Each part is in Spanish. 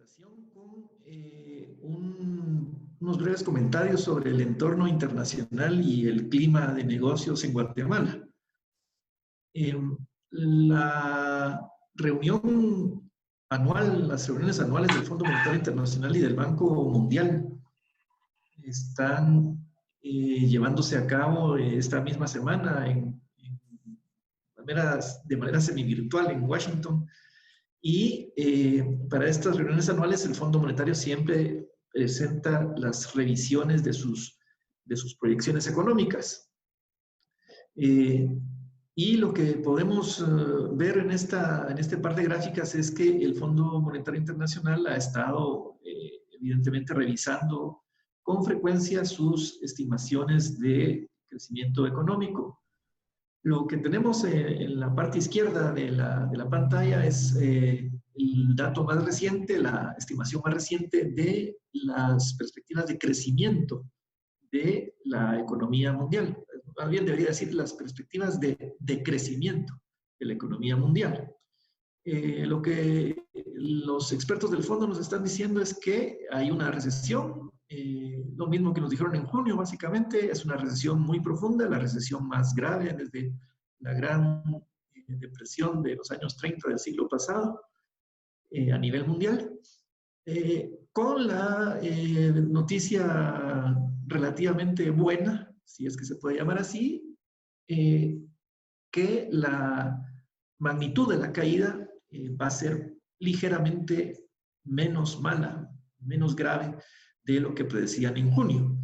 presentación con unos breves comentarios sobre el entorno internacional y el clima de negocios en Guatemala. La reunión anual, las reuniones anuales del Fondo Monetario Internacional y del Banco Mundial están llevándose a cabo esta misma semana de manera semivirtual en Washington. Y para estas reuniones anuales el Fondo Monetario siempre presenta las revisiones de sus proyecciones económicas. Y lo que podemos ver en este par de gráficas es que el Fondo Monetario Internacional ha estado evidentemente revisando con frecuencia sus estimaciones de crecimiento económico. Lo que tenemos en la parte izquierda de la pantalla es el dato más reciente, la estimación más reciente de las perspectivas de crecimiento de la economía mundial. Más bien debería decir las perspectivas de crecimiento de la economía mundial. Lo que los expertos del fondo nos están diciendo es que hay una recesión, lo mismo que nos dijeron en junio, básicamente, es una recesión muy profunda, la recesión más grave desde la gran depresión de los años 30 del siglo pasado a nivel mundial, con la noticia relativamente buena, si es que se puede llamar así, que la magnitud de la caída va a ser ligeramente menos mala, menos grave de lo que predecían en junio.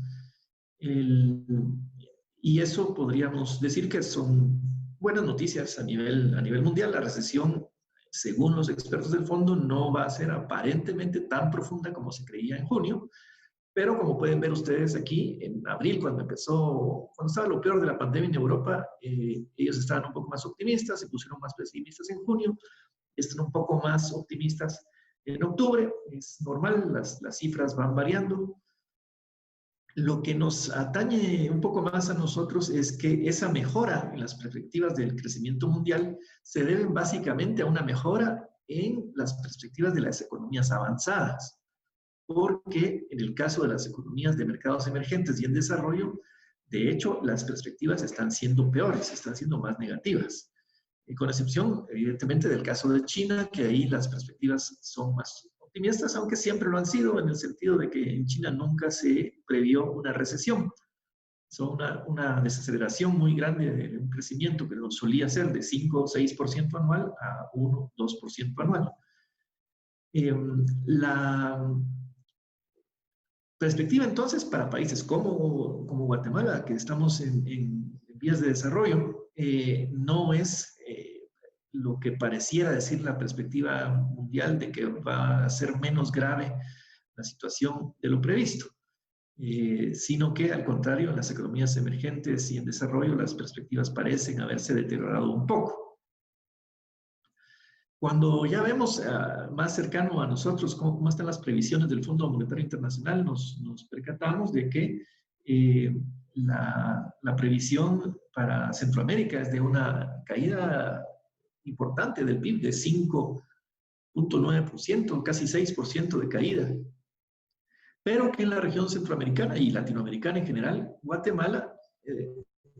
Y eso podríamos decir que son buenas noticias a nivel mundial. La recesión, según los expertos del fondo, no va a ser aparentemente tan profunda como se creía en junio, pero como pueden ver ustedes aquí, en abril, cuando estaba lo peor de la pandemia en Europa, ellos estaban un poco más optimistas, se pusieron más pesimistas en junio, están un poco más optimistas en octubre. Es normal, las cifras van variando. Lo que nos atañe un poco más a nosotros es que esa mejora en las perspectivas del crecimiento mundial se debe básicamente a una mejora en las perspectivas de las economías avanzadas, porque en el caso de las economías de mercados emergentes y en desarrollo, de hecho, las perspectivas están siendo peores, están siendo más negativas. Y con excepción, evidentemente, del caso de China, que ahí las perspectivas son más optimistas, aunque siempre lo han sido, en el sentido de que en China nunca se previó una recesión. Son una desaceleración muy grande de un crecimiento que no solía ser de 5 o 6% anual a 1 o 2% anual. La perspectiva entonces para países como Guatemala, que estamos en vías de desarrollo, no es lo que pareciera decir la perspectiva mundial de que va a ser menos grave la situación de lo previsto, sino que al contrario, en las economías emergentes y en desarrollo las perspectivas parecen haberse deteriorado un poco. Cuando ya vemos más cercano a nosotros cómo están las previsiones del Fondo Monetario Internacional, nos percatamos de que la previsión para Centroamérica es de una caída importante del PIB de 5.9%, casi 6% de caída. Pero que en la región centroamericana y latinoamericana en general, Guatemala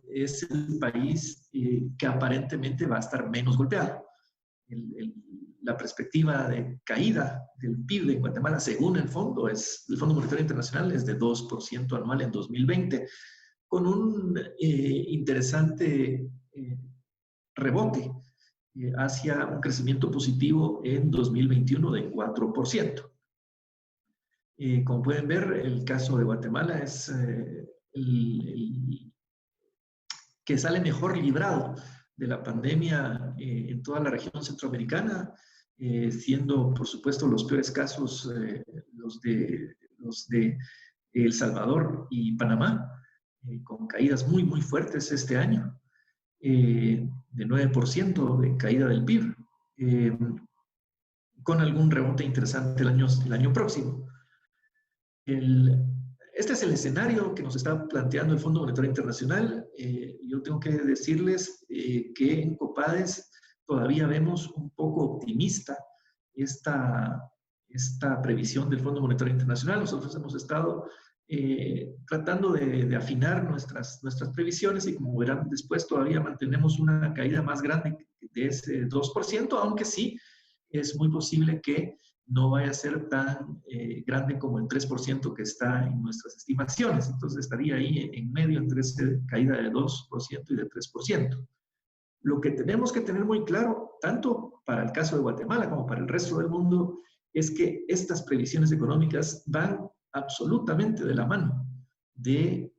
es el país que aparentemente va a estar menos golpeado. La perspectiva de caída del PIB de Guatemala, según el Fondo Monetario Internacional, es de 2% anual en 2020, con un interesante rebote hacia un crecimiento positivo en 2021 de 4%. Como pueden ver, el caso de Guatemala es el que sale mejor librado de la pandemia en toda la región centroamericana, siendo, por supuesto, los peores casos los de El Salvador y Panamá, con caídas muy, muy fuertes este año, de 9% de caída del PIB, con algún rebote interesante el año próximo. Este es el escenario que nos está planteando el Fondo Monetario Internacional. Yo tengo que decirles que en Copades todavía vemos un poco optimista esta esta previsión del Fondo Monetario Internacional. Nosotros hemos estado tratando de afinar nuestras previsiones y como verán después todavía mantenemos una caída más grande de ese 2%, aunque sí es muy posible que no vaya a ser tan grande como el 3% que está en nuestras estimaciones. Entonces estaría ahí en medio entre esa caída de 2% y de 3%. Lo que tenemos que tener muy claro, tanto para el caso de Guatemala como para el resto del mundo, es que estas previsiones económicas van absolutamente de la mano de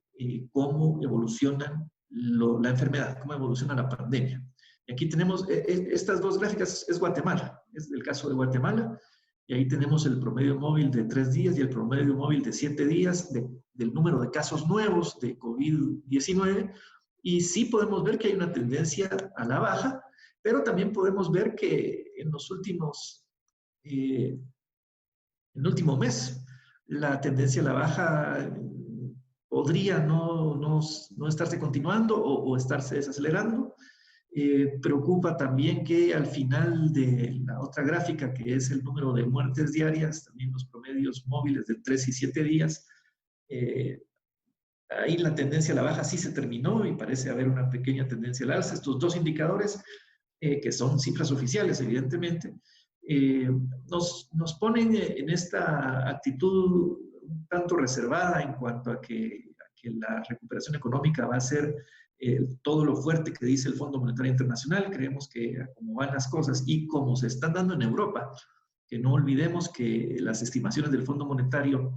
cómo evoluciona la enfermedad, cómo evoluciona la pandemia. Y aquí tenemos estas dos gráficas, es Guatemala, es el caso de Guatemala, y ahí tenemos el promedio móvil de 3 días y el promedio móvil de 7 días del número de casos nuevos de COVID-19, y sí podemos ver que hay una tendencia a la baja, pero también podemos ver que en los últimos, en el último mes, la tendencia a la baja podría no estarse continuando o estarse desacelerando. Preocupa también que al final de la otra gráfica, que es el número de muertes diarias, también los promedios móviles de 3 y 7 días, ahí la tendencia a la baja sí se terminó y parece haber una pequeña tendencia al alza. Estos dos indicadores, que son cifras oficiales, evidentemente, nos ponen en esta actitud un tanto reservada en cuanto a que la recuperación económica va a ser todo lo fuerte que dice el Fondo Monetario Internacional. Creemos que como van las cosas y como se están dando en Europa, que no olvidemos que las estimaciones del Fondo Monetario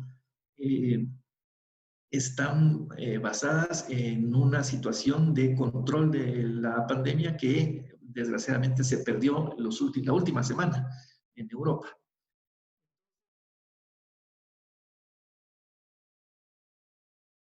están basadas en una situación de control de la pandemia que desgraciadamente se perdió la última semana en Europa.